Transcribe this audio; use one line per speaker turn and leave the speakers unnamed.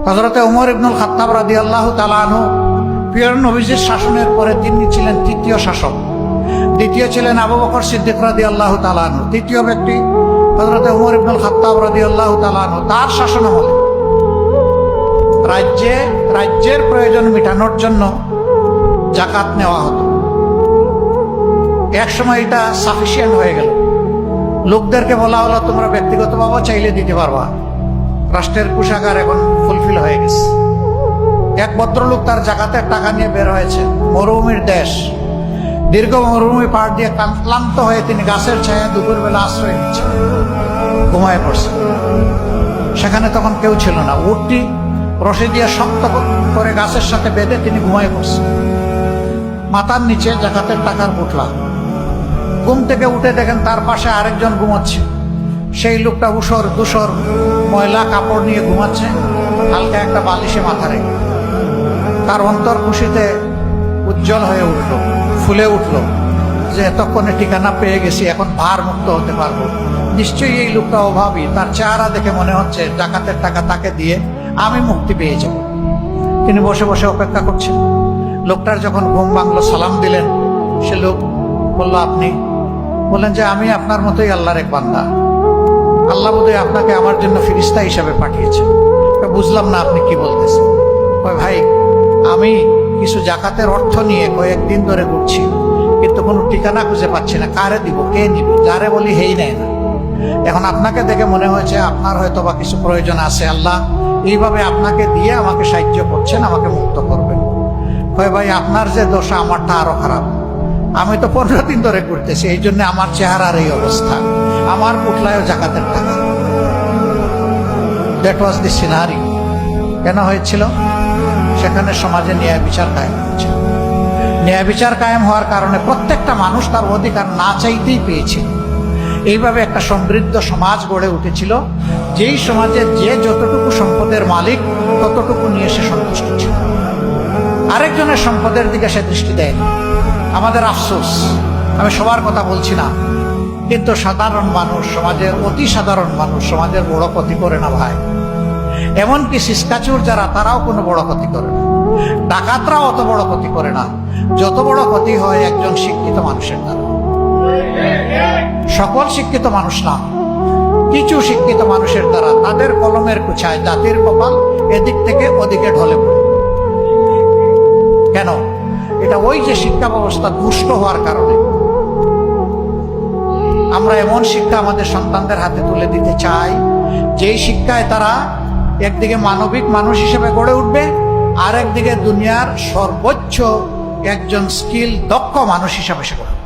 হযরতে ওমর ইবনুল খাত্তাব রাদিয়াল্লাহু তাআলা আনহু প্রিয় নবীজির শাসনের পরে তিনি ছিলেন তৃতীয় শাসক। দ্বিতীয় ছিলেন আবু বকর সিদ্দিক রাদিয়াল্লাহু তাআলা আনহু। তৃতীয় ব্যক্তি হযরতে ওমর ইবনুল খাত্তাব রাদিয়াল্লাহু তাআলা আনহু। তার শাসনামলে রাজ্যের প্রয়োজন মেটানোর জন্য যাকাত নেওয়া হতো। এক সময় এটা সাফিসিয়েন্ট হয়ে গেল। লোকদেরকে বলা হলো তোমরা ব্যক্তিগতভাবে চাইলে দিতে পারবা, রাষ্ট্রের কোষাগার এখন ফুলফিল হয়ে গেছে। এক ভদ্রলোক তার জাকাতের টাকা নিয়ে বের হয়েছে, মরুভূমির দেশ, দীর্ঘ মরুভূমি পাড় দিয়ে ক্লান্ত হয়ে তিনি গাছের ছায়া দুপুরবেলা আশ্রয় নিচ্ছেন, ঘুমায় পড়ছে। সেখানে তখন কেউ ছিল না। উটটি রশি দিয়ে শক্ত করে গাছের সাথে বেঁধে তিনি ঘুমায় পড়ছেন। মাথার নিচে জাকাতের টাকার পুটলা। ঘুম থেকে উঠে দেখেন তার পাশে আরেকজন ঘুমাচ্ছে। সেই লোকটা ধূসর ময়লা কাপড় নিয়ে ঘুমাচ্ছে, হালকা একটা বালিশে মাথা রেখে। তার অন্তর খুশিতে উজ্জ্বল হয়ে উঠল, ফুলে উঠল যে এতক্ষণে ঠিকানা পেয়ে গেছি, এখন ভার মুক্ত হতে পারবো। নিশ্চয়ই এই লোকটা অভাবী, তার চেহারা দেখে মনে হচ্ছে জাকাতের টাকা তাকে দিয়ে আমি মুক্তি পেয়ে যাব। তিনি বসে বসে অপেক্ষা করছেন। লোকটার যখন ঘুম ভাঙলো, সালাম দিলেন। সে লোক বলল, আপনি? বললেন যে আমি আপনার মতোই আল্লাহর এক বান্দা। আল্লাহ বোধহয় আপনাকে আমার জন্য ফিরিস্তা হিসাবে পাঠিয়েছেন। বুঝলাম না আপনি কি বলতেছেন। ভাই, আমি কিছু জাকাতের অর্থ নিয়ে কয়েকদিন ধরে ঘুরছি, কিন্তু কোনো ঠিকানা খুঁজে পাচ্ছি না। কারে দিব, কে নিবে? যারে বলি হেই নেয় না। এখন আপনাকে দেখে মনে হয়েছে আপনার হয়তো বা কিছু প্রয়োজন আছে, আল্লাহ এইভাবে আপনাকে দিয়ে আমাকে সাহায্য করছেন, আমাকে মুক্ত করবেন। ভাই, আপনার যে দশা আমারটা আরো খারাপ। আমি তো 15 দিন ধরে ঘুরতেছি, এই জন্য আমার চেহারার এই অবস্থা। আমার পুটলায়ও জাকাতের টাকা। That was the scenery. কেন হয়েছিল? সেখানে সমাজে ন্যায় বিচার কায়েম হয়েছিল। ন্যায় বিচার কায়েম হওয়ার কারণে প্রত্যেকটা মানুষ তার অধিকার না চাইতেই পেয়েছিল। এইভাবে একটা সমৃদ্ধ সমাজ গড়ে উঠেছিল, যেই সমাজে যে যতটুকু সম্পদের মালিক ততটুকু নিয়ে সে সন্তুষ্ট ছিল। আরেকজনের সম্পদের দিকে সে দৃষ্টি দেয়নি। আমাদের আফসোস, আমি সবার কথা বলছি না, কিন্তু সাধারণ মানুষ, সমাজের অতি সাধারণ মানুষ সমাজের বড় ক্ষতি করে না ভাই। এমনকি সিসকাচুর যারা, তারাও কোনো বড় ক্ষতি করে না। ডাকাতরাও অত বড় ক্ষতি করে না যত বড় ক্ষতি হয় একজন শিক্ষিত মানুষের দ্বারা। সকল শিক্ষিত মানুষ না, কিছু শিক্ষিত মানুষের দ্বারা তাদের কলমের কুচায় জাতির কপাল এদিক থেকে ওদিকে ঢলে পড়ে। কেন? এটা ওই যে শিক্ষা ব্যবস্থা দুষ্ট হওয়ার কারণে। আমরা এমন শিক্ষা আমাদের সন্তানদের হাতে তুলে দিতে চাই, যেই শিক্ষায় তারা একদিকে মানবিক মানুষ হিসেবে গড়ে উঠবে, আর একদিকে দুনিয়ার সর্বোচ্চ একজন স্কিল দক্ষ মানুষ হিসাবে সে গড়ে উঠবে।